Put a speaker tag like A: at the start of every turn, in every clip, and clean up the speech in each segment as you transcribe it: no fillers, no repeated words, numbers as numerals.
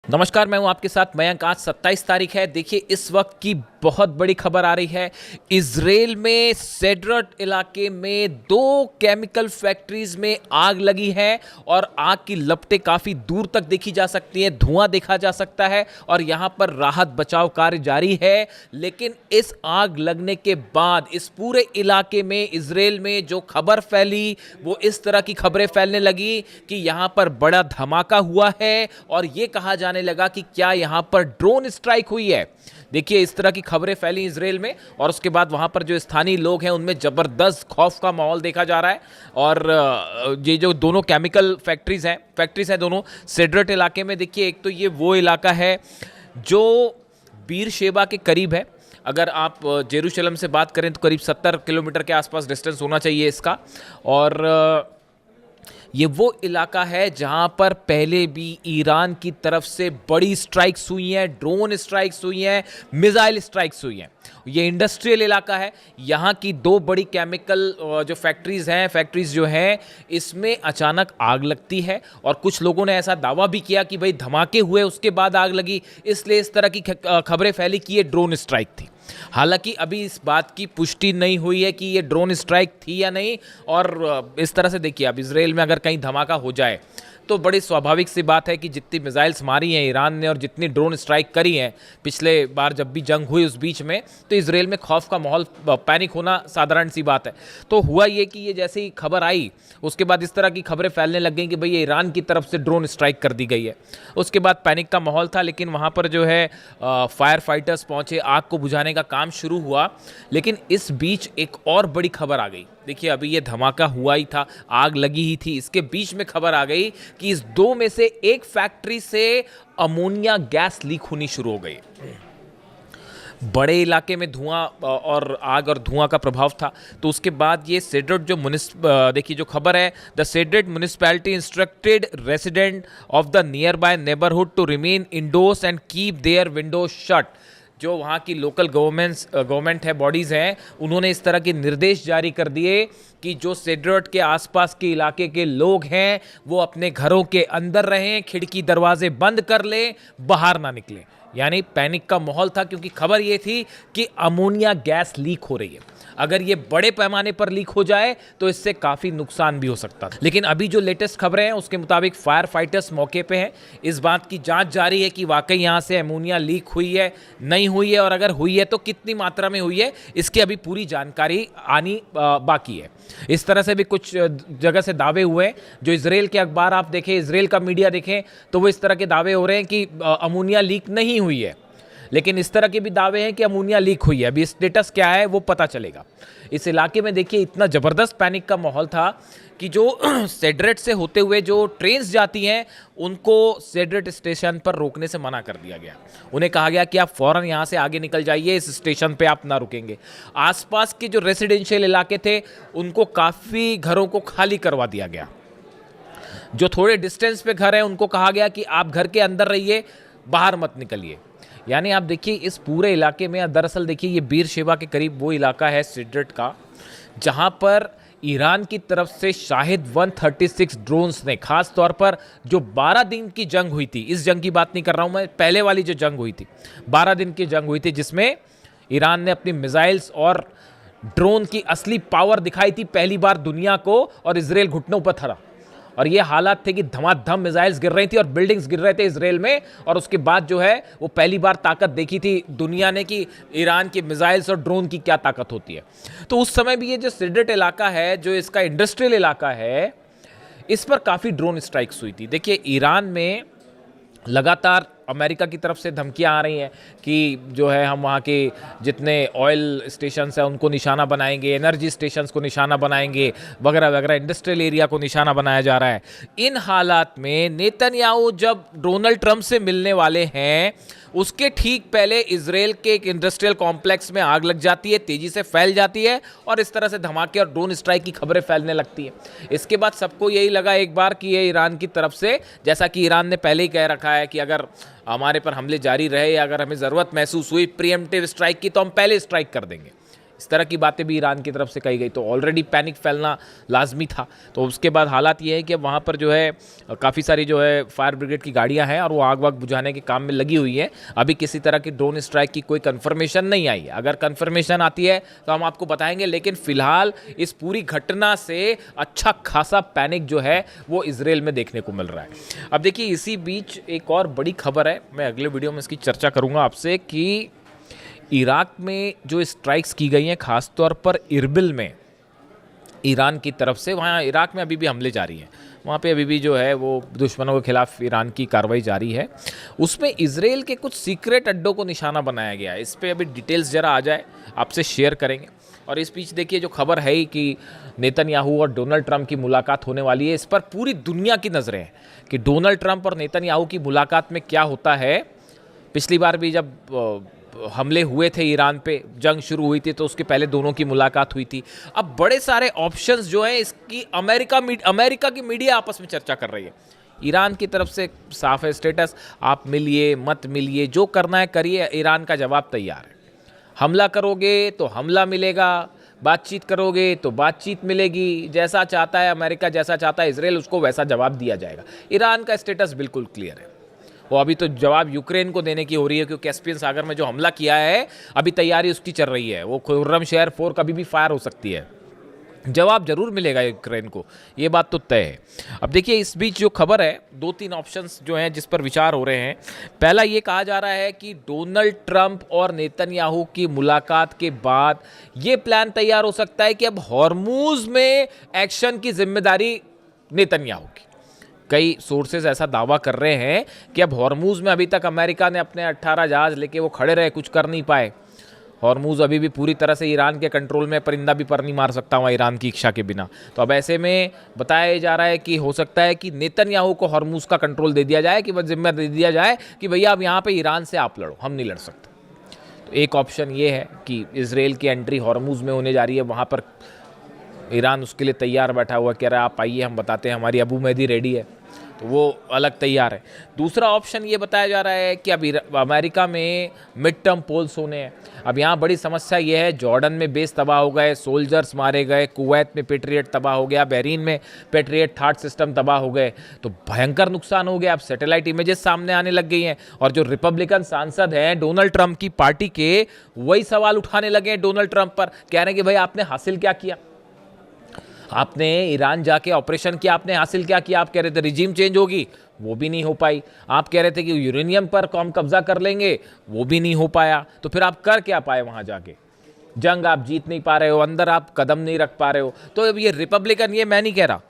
A: नमस्कार, मैं हूं आपके साथ मयंक। आज 27 तारीख है। देखिए, इस वक्त की बहुत बड़ी खबर आ रही है। इजराइल में सेड्रट इलाके में 2 केमिकल फैक्ट्रीज में आग लगी है और आग की लपटें काफ़ी दूर तक देखी जा सकती हैं, धुआं देखा जा सकता है और यहां पर राहत बचाव कार्य जारी है। लेकिन इस आग लगने के बाद इस पूरे इलाके में, इजराइल में जो खबर फैली वो इस तरह की खबरें फैलने लगी कि यहां पर बड़ा धमाका हुआ है और यह कहा जाने लगा कि क्या यहां पर ड्रोन स्ट्राइक हुई है। देखिए, इस तरह की खबरें फैली इजराइल में और उसके बाद वहां पर जो स्थानीय लोग हैं उनमें जबरदस्त खौफ का माहौल देखा जा रहा है। और ये जो दोनों केमिकल फैक्ट्रीज हैं दोनों सेड्रट इलाके में। देखिए, एक तो ये वो इलाका है जो बीर शेबा के करीब है। अगर आप जेरूशलम से बात करें तो करीब 70 किलोमीटर के आसपास डिस्टेंस होना चाहिए इसका। और ये वो इलाका है जहां पर पहले भी ईरान की तरफ से बड़ी स्ट्राइक्स हुई हैं, ड्रोन स्ट्राइक्स हुई हैं, मिसाइल स्ट्राइक्स हुई हैं। ये इंडस्ट्रियल इलाका है। यहाँ की 2 बड़ी केमिकल जो फैक्ट्रीज जो हैं, इसमें अचानक आग लगती है और कुछ लोगों ने ऐसा दावा भी किया कि भाई धमाके हुए उसके बाद आग लगी, इसलिए इस तरह की खबरें फैली कि ये ड्रोन स्ट्राइक थी। हालांकि अभी इस बात की पुष्टि नहीं हुई है कि ये ड्रोन स्ट्राइक थी या नहीं। और इस तरह से देखिए, अब इजराइल में अगर कहीं धमाका हो जाए तो बड़ी स्वाभाविक सी बात है कि जितनी मिसाइल्स मारी हैं ईरान ने और जितनी ड्रोन स्ट्राइक करी हैं पिछले बार जब भी जंग हुई उस बीच में, तो इजराइल में खौफ का माहौल, पैनिक होना साधारण सी बात है। तो हुआ ये कि ये जैसे ही खबर आई उसके बाद इस तरह की खबरें फैलने लग गई कि भाई ये ईरान की तरफ से ड्रोन स्ट्राइक कर दी गई है। उसके बाद पैनिक का माहौल था, लेकिन वहाँ पर जो है फायर फाइटर्स पहुँचे, आग को बुझाने का काम शुरू हुआ। लेकिन इस बीच एक और बड़ी खबर आ गई। देखिए, अभी ये धमाका हुआ ही था, आग लगी ही थी, इसके बीच में खबर आ गई कि इस 2 में से एक फैक्ट्री से अमोनिया गैस लीक होनी शुरू हो गई। बड़े इलाके में धुआं और आग और धुआं का प्रभाव था। तो उसके बाद ये सेड्रट जो देखिए जो खबर है, the Sderot municipality instructed resident of the nearby neighbourhood to remain indoors and keep their windows shut. जो वहाँ की लोकल गवर्नमेंट है, बॉडीज़ हैं, उन्होंने इस तरह के निर्देश जारी कर दिए कि जो सेड्रट के आसपास के इलाके के लोग हैं वो अपने घरों के अंदर रहें, खिड़की दरवाजे बंद कर लें, बाहर ना निकलें। यानी पैनिक का माहौल था, क्योंकि खबर ये थी कि अमोनिया गैस लीक हो रही है। अगर ये बड़े पैमाने पर लीक हो जाए तो इससे काफ़ी नुकसान भी हो सकता था। लेकिन अभी जो लेटेस्ट खबरें हैं उसके मुताबिक फायर फाइटर्स मौके पे हैं। इस बात की जांच जारी है कि वाकई यहाँ से अमोनिया लीक हुई है, नहीं हुई है, और अगर हुई है तो कितनी मात्रा में हुई है, इसकी अभी पूरी जानकारी आनी बाकी है। इस तरह से भी कुछ जगह से दावे हुए हैं। जो इजराइल के अखबार आप देखें, इजराइल का मीडिया देखें, तो वो इस तरह के दावे हो रहे हैं कि अमोनिया लीक नहीं हुई है। लेकिन इस तरह के भी दावे हैं कि अमोनिया लीक हुई है। अभी स्टेटस क्या है वो पता चलेगा। इस इलाके में देखिए इतना ज़बरदस्त पैनिक का माहौल था कि जो सेड्रेट से होते हुए जो ट्रेन्स जाती हैं उनको सेड्रेट स्टेशन पर रोकने से मना कर दिया गया। उन्हें कहा गया कि आप फ़ौरन यहाँ से आगे निकल जाइए, इस स्टेशन पे आप ना रुकेंगे। आसपास के जो रेसिडेंशियल इलाके थे उनको काफ़ी घरों को खाली करवा दिया गया। जो थोड़े डिस्टेंस पे घर हैं उनको कहा गया कि आप घर के अंदर रहिए, बाहर मत निकलिए। यानी आप देखिए इस पूरे इलाके में, दरअसल देखिए ये बीर शेबा के करीब वो इलाका है सेड्रट का, जहां पर ईरान की तरफ से शाहिद 136 ड्रोन्स ने, खास तौर पर जो 12 दिन की जंग हुई थी, इस जंग की बात नहीं कर रहा हूं मैं, पहले वाली जो जंग हुई थी 12 दिन की जंग हुई थी, जिसमें ईरान ने अपनी मिसाइल्स और ड्रोन की असली पावर दिखाई थी पहली बार दुनिया को, और इजराइल घुटनों पर था। और ये हालात थे कि धमाधम मिसाइल्स गिर रही थी और बिल्डिंग्स गिर रहे थे इजराइल में। और उसके बाद जो है वो पहली बार ताकत देखी थी दुनिया ने कि ईरान की मिसाइल्स और ड्रोन की क्या ताकत होती है। तो उस समय भी ये जो सेड्रट इलाका है, जो इसका इंडस्ट्रियल इलाका है, इस पर काफ़ी ड्रोन स्ट्राइक्स हुई थी। देखिए, ईरान में लगातार अमेरिका की तरफ से धमकियां आ रही हैं कि जो है हम वहाँ के जितने ऑयल स्टेशंस हैं उनको निशाना बनाएंगे, एनर्जी स्टेशंस को निशाना बनाएंगे, वगैरह वगैरह, इंडस्ट्रियल एरिया को निशाना बनाया जा रहा है। इन हालात में नेतन्याहू जब डोनाल्ड ट्रंप से मिलने वाले हैं, उसके ठीक पहले इजराइल के एक इंडस्ट्रियल कॉम्प्लेक्स में आग लग जाती है, तेजी से फैल जाती है और इस तरह से धमाके और ड्रोन स्ट्राइक की खबरें फैलने लगती हैं। इसके बाद सबको यही लगा एक बार कि ये ईरान की तरफ से, जैसा कि ईरान ने पहले ही कह रखा है कि अगर हमारे पर हमले जारी रहे या अगर हमें ज़रूरत महसूस हुई प्रीएम्प्टिव स्ट्राइक की, तो हम पहले स्ट्राइक कर देंगे। इस तरह की बातें भी ईरान की तरफ से कही गई। तो ऑलरेडी पैनिक फैलना लाजमी था। तो उसके बाद हालात ये है कि अब वहाँ पर जो है काफ़ी सारी जो है फायर ब्रिगेड की गाड़ियाँ हैं और वो आग वाग बुझाने के काम में लगी हुई है। अभी किसी तरह की ड्रोन स्ट्राइक की कोई कन्फर्मेशन नहीं आई है। अगर कन्फर्मेशन आती है तो हम आपको बताएंगे, लेकिन फिलहाल इस पूरी घटना से अच्छा खासा पैनिक जो है वो इजराइल में देखने को मिल रहा है। अब देखिए, इसी बीच एक और बड़ी खबर है, मैं अगले वीडियो में इसकी चर्चा करूंगा आपसे, कि इराक में जो स्ट्राइक्स की गई हैं खासतौर पर इरबिल में ईरान की तरफ से, वहाँ इराक में अभी भी हमले जारी हैं, वहाँ पे अभी भी जो है वो दुश्मनों के खिलाफ ईरान की कार्रवाई जारी है। उसमें इजराइल के कुछ सीक्रेट अड्डों को निशाना बनाया गया है। इस पर अभी डिटेल्स ज़रा आ जाए आपसे शेयर करेंगे। और इस बीच देखिए, जो खबर है ही कि नेतन्याहू और डोनाल्ड ट्रंप की मुलाकात होने वाली है, इस पर पूरी दुनिया की नज़रें हैं कि डोनाल्ड ट्रंप और नेतन्याहू की मुलाकात में क्या होता है। पिछली बार भी जब हमले हुए थे ईरान पे, जंग शुरू हुई थी, तो उसके पहले दोनों की मुलाकात हुई थी। अब बड़े सारे ऑप्शंस जो हैं इसकी अमेरिका की मीडिया आपस में चर्चा कर रही है। ईरान की तरफ से साफ है स्टेटस, आप मिलिए मत मिलिए, जो करना है करिए, ईरान का जवाब तैयार है। हमला करोगे तो हमला मिलेगा, बातचीत करोगे तो बातचीत मिलेगी, जैसा चाहता है अमेरिका, जैसा चाहता है इजराइल, उसको वैसा जवाब दिया जाएगा। ईरान का स्टेटस बिल्कुल क्लियर है। वो अभी तो जवाब यूक्रेन को देने की हो रही है, क्योंकि कैस्पियन सागर में जो हमला किया है अभी तैयारी उसकी चल रही है। वो खुर्रमशहर 4 कभी भी फायर हो सकती है। जवाब जरूर मिलेगा यूक्रेन को, ये बात तो तय है। अब देखिए, इस बीच जो खबर है, 2-3 ऑप्शंस जो हैं जिस पर विचार हो रहे हैं। पहला ये कहा जा रहा है कि डोनाल्ड ट्रंप और नेतन्याहू की मुलाकात के बाद ये प्लान तैयार हो सकता है कि अब हॉर्मूज में एक्शन की जिम्मेदारी नेतन्याहू की। कई सोर्सेज ऐसा दावा कर रहे हैं कि अब हॉर्मूज में अभी तक अमेरिका ने अपने 18 जहाज लेके वो खड़े रहे, कुछ कर नहीं पाए। हॉर्मूज अभी भी पूरी तरह से ईरान के कंट्रोल में, परिंदा भी पर नहीं मार सकता वहाँ ईरान की इच्छा के बिना। तो अब ऐसे में बताया जा रहा है कि हो सकता है कि नेतन्याहू को हॉर्मूज का कंट्रोल दे दिया जाए, कि बस जिम्मा दे दिया जाए कि भैया अब यहाँ पे ईरान से आप लड़ो, हम नहीं लड़ सकते। तो एक ऑप्शन ये है कि इजराइल की एंट्री हॉर्मूज में होने जा रही है, वहाँ पर ईरान उसके लिए तैयार बैठा हुआ, कह रहा है आप आइए, हम बताते हैं, हमारी अबू मेहदी रेडी है, तो वो अलग तैयार है। दूसरा ऑप्शन ये बताया जा रहा है कि अब अमेरिका में मिड टर्म पोल्स होने हैं। अब यहाँ बड़ी समस्या ये है, जॉर्डन में बेस तबाह हो गए, सोल्जर्स मारे गए, कुवैत में पेट्रियट तबाह हो गया, बहरीन में पेट्रियट थर्ड सिस्टम तबाह हो गए, तो भयंकर नुकसान हो गया। अब सैटेलाइट इमेजेस सामने आने लग गई हैं, और जो रिपब्लिकन सांसद हैं डोनाल्ड ट्रंप की पार्टी के, वही सवाल उठाने लगे हैं डोनाल्ड ट्रंप पर, कह रहे हैं कि भाई आपने हासिल क्या किया, आपने ईरान जाके ऑपरेशन किया, आपने हासिल क्या किया। आप कह रहे थे रिजीम चेंज होगी, वो भी नहीं हो पाई। आप कह रहे थे कि यूरेनियम पर हम कब्जा कर लेंगे, वो भी नहीं हो पाया। तो फिर आप कर क्या पाए वहां जाके? जंग आप जीत नहीं पा रहे हो, अंदर आप कदम नहीं रख पा रहे हो। तो अब ये रिपब्लिकन, ये मैं नहीं कह रहा,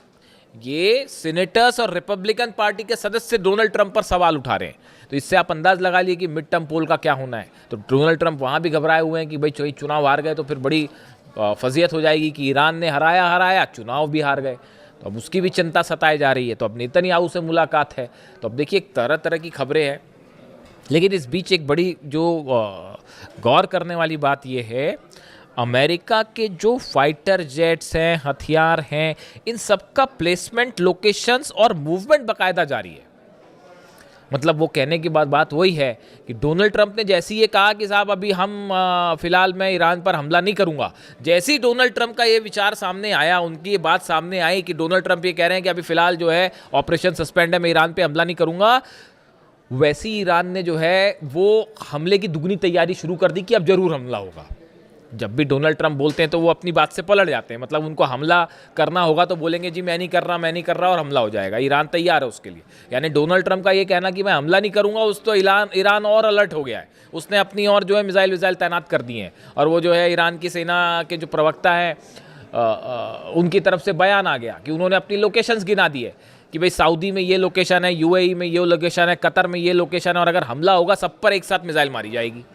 A: ये सीनेटर्स और रिपब्लिकन पार्टी के सदस्य डोनाल्ड ट्रंप पर सवाल उठा रहे हैं। तो इससे आप अंदाज लगा लिए कि मिड टर्म पोल का क्या होना है। तो डोनाल्ड ट्रंप वहां भी घबराए हुए हैं कि भाई चुनाव हार गए तो फिर बड़ी फजीयत हो जाएगी कि ईरान ने हराया, चुनाव भी हार गए, तो अब उसकी भी चिंता सताई जा रही है। तो अब नेतन्याहू से मुलाकात है, तो अब देखिए तरह तरह की खबरें हैं। लेकिन इस बीच एक बड़ी जो गौर करने वाली बात यह है, अमेरिका के जो फाइटर जेट्स हैं, हथियार हैं, इन सबका प्लेसमेंट, लोकेशंस और मूवमेंट बाकायदा जारी है। मतलब वो कहने की बात वही है कि डोनाल्ड ट्रंप ने जैसे ये कहा कि साहब अभी हम फिलहाल मैं ईरान पर हमला नहीं करूंगा, जैसे ही डोनाल्ड ट्रंप का ये विचार सामने आया, उनकी ये बात सामने आई कि डोनाल्ड ट्रंप ये कह रहे हैं कि अभी फिलहाल जो है ऑपरेशन सस्पेंड है, मैं ईरान पे हमला नहीं करूंगा, वैसे ही ईरान ने जो है वो हमले की दुगनी तैयारी शुरू कर दी कि अब जरूर हमला होगा। जब भी डोनाल्ड ट्रंप बोलते हैं तो वो अपनी बात से पलट जाते हैं। मतलब उनको हमला करना होगा तो बोलेंगे जी मैं नहीं कर रहा, और हमला हो जाएगा। ईरान तैयार है उसके लिए। यानी डोनाल्ड ट्रंप का ये कहना कि मैं हमला नहीं करूंगा, उस तो ईरान और अलर्ट हो गया है। उसने अपनी और जो है मिसाइल तैनात कर दिए हैं, और वो जो है ईरान की सेना के जो प्रवक्ता है उनकी तरफ से बयान आ गया कि उन्होंने अपनी लोकेशंस गिना दी है कि भाई सऊदी में ये लोकेशन है, यूएई में ये लोकेशन है, कतर में ये लोकेशन है, और अगर हमला होगा सब पर एक साथ मिसाइल मारी जाएगी।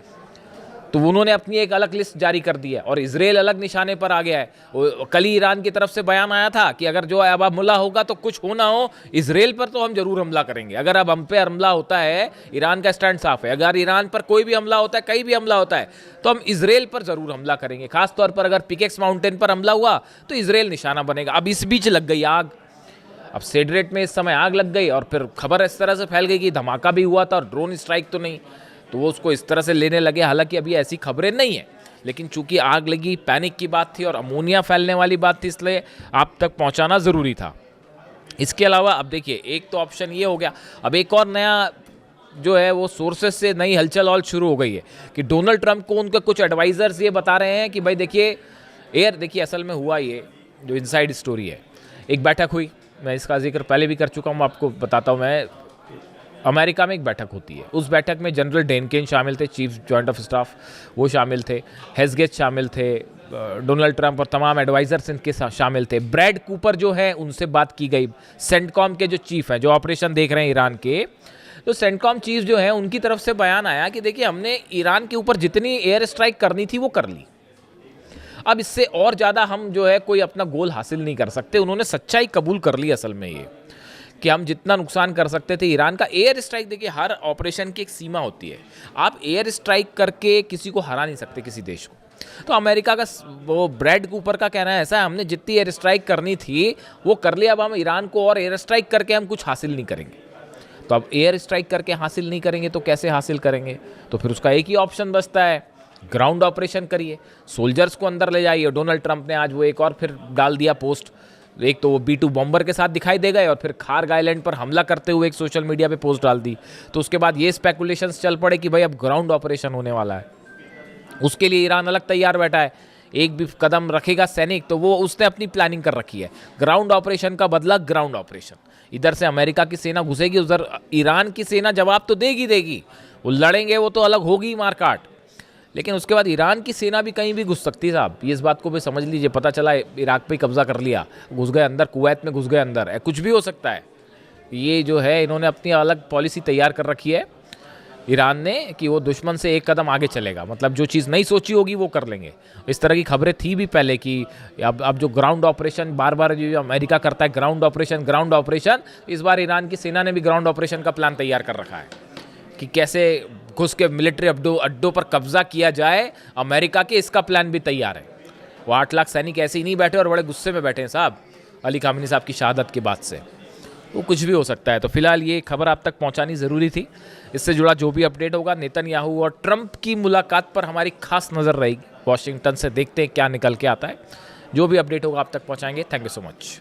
A: तो उन्होंने अपनी एक अलग लिस्ट जारी कर दी है, और इजराइल अलग निशाने पर आ गया है। कल ही ईरान की तरफ से बयान आया था कि अगर जो अब हमला होगा तो कुछ हो ना हो, इजराइल पर तो हम जरूर हमला करेंगे। अगर अब हम पे हमला होता है, ईरान का स्टैंड साफ है, अगर ईरान पर कोई भी हमला होता है, कहीं भी हमला होता है, तो हम इजराइल पर जरूर हमला करेंगे। खासतौर पर अगर पिकेक्स माउंटेन पर हमला हुआ तो इजराइल निशाना बनेगा। अब इस बीच लग गई आग। अब सेड्रेट में इस समय आग लग गई, और फिर खबर इस तरह से फैल गई कि धमाका भी हुआ था और ड्रोन स्ट्राइक तो नहीं, तो वो उसको इस तरह से लेने लगे। हालांकि अभी ऐसी खबरें नहीं है, लेकिन चूंकि आग लगी, पैनिक की बात थी और अमोनिया फैलने वाली बात थी, इसलिए आप तक पहुंचाना ज़रूरी था। इसके अलावा अब देखिए, एक तो ऑप्शन ये हो गया, अब एक और नया जो है वो सोर्सेस से नई हलचल और शुरू हो गई है कि डोनाल्ड ट्रंप को उनके कुछ एडवाइजर्स ये बता रहे हैं कि भाई देखिए असल में हुआ ये जो इनसाइड स्टोरी है, एक बैठक हुई, मैं इसका जिक्र पहले भी कर चुका हूँ, आपको बताता हूँ मैं। अमेरिका में एक बैठक होती है, उस बैठक में जनरल डेनकेन शामिल थे, चीफ जॉइंट ऑफ स्टाफ, वो शामिल थे, हेस्गेट शामिल थे, डोनाल्ड ट्रंप और तमाम एडवाइजर्स इनके शामिल थे। ब्रैड कूपर जो है उनसे बात की गई, सेंटकॉम के जो चीफ हैं, जो ऑपरेशन देख रहे हैं ईरान के, तो सेंटकॉम चीफ जो है उनकी तरफ से बयान आया कि देखिए हमने ईरान के ऊपर जितनी एयर स्ट्राइक करनी थी वो कर ली, अब इससे और ज़्यादा हम जो है कोई अपना गोल हासिल नहीं कर सकते। उन्होंने सच्चाई कबूल कर ली असल में ये कि हम जितना नुकसान कर सकते थे ईरान का। एयर स्ट्राइक, देखिए हर ऑपरेशन की एक सीमा होती है, आप एयर स्ट्राइक करके किसी को हरा नहीं सकते, किसी देश को। तो अमेरिका का वो ब्रैड कूपर का कहना है ऐसा है, हमने जितनी एयर स्ट्राइक करनी थी वो कर लिया, अब हम ईरान को और एयर स्ट्राइक करके हम कुछ हासिल नहीं करेंगे। तो अब एयर स्ट्राइक करके हासिल नहीं करेंगे तो कैसे हासिल करेंगे? तो फिर उसका एक ही ऑप्शन बचता है, ग्राउंड ऑपरेशन करिए, सोल्जर्स को अंदर ले जाइए। डोनाल्ड ट्रंप ने आज वो एक और फिर डाल दिया पोस्ट, एक तो वो B-2 बॉम्बर के साथ दिखाई दे गए और फिर खार्ग आइलैंड पर हमला करते हुए एक सोशल मीडिया पे पोस्ट डाल दी। तो उसके बाद ये स्पेकुलेशंस चल पड़े कि भाई अब ग्राउंड ऑपरेशन होने वाला है, उसके लिए ईरान अलग तैयार बैठा है। एक भी कदम रखेगा सैनिक तो वो उसने अपनी प्लानिंग कर रखी है, ग्राउंड ऑपरेशन का बदला ग्राउंड ऑपरेशन। इधर से अमेरिका की सेना घुसेगी, उधर ईरान की सेना जवाब तो देगी, वो लड़ेंगे, वो तो अलग होगी मारकाट, लेकिन उसके बाद ईरान की सेना भी कहीं भी घुस सकती है साहब, ये इस बात को भी समझ लीजिए। पता चला इराक पे कब्जा कर लिया, घुस गए अंदर, कुवैत में घुस गए अंदर, कुछ भी हो सकता है। ये जो है इन्होंने अपनी अलग पॉलिसी तैयार कर रखी है ईरान ने कि वो दुश्मन से एक कदम आगे चलेगा, मतलब जो चीज़ नहीं सोची होगी वो कर लेंगे। इस तरह की खबरें थी भी पहले कि अब जो ग्राउंड ऑपरेशन बार बार जो अमेरिका करता है, ग्राउंड ऑपरेशन, इस बार ईरान की सेना ने भी ग्राउंड ऑपरेशन का प्लान तैयार कर रखा है कि कैसे घुस के मिलिट्री अड्डों पर कब्जा किया जाए अमेरिका के, इसका प्लान भी तैयार है। वो 8 लाख सैनिक ऐसे ही नहीं बैठे और बड़े गुस्से में बैठे हैं साहब अली खामेनी साहब की शहादत के बाद से, वो कुछ भी हो सकता है। तो फिलहाल ये खबर आप तक पहुंचानी ज़रूरी थी। इससे जुड़ा जो भी अपडेट होगा, नेतन्याहू और ट्रंप की मुलाकात पर हमारी खास नज़र रहेगी वाशिंगटन से, देखते हैं क्या निकल के आता है। जो भी अपडेट होगा आप तक पहुंचाएंगे। Thank you so much.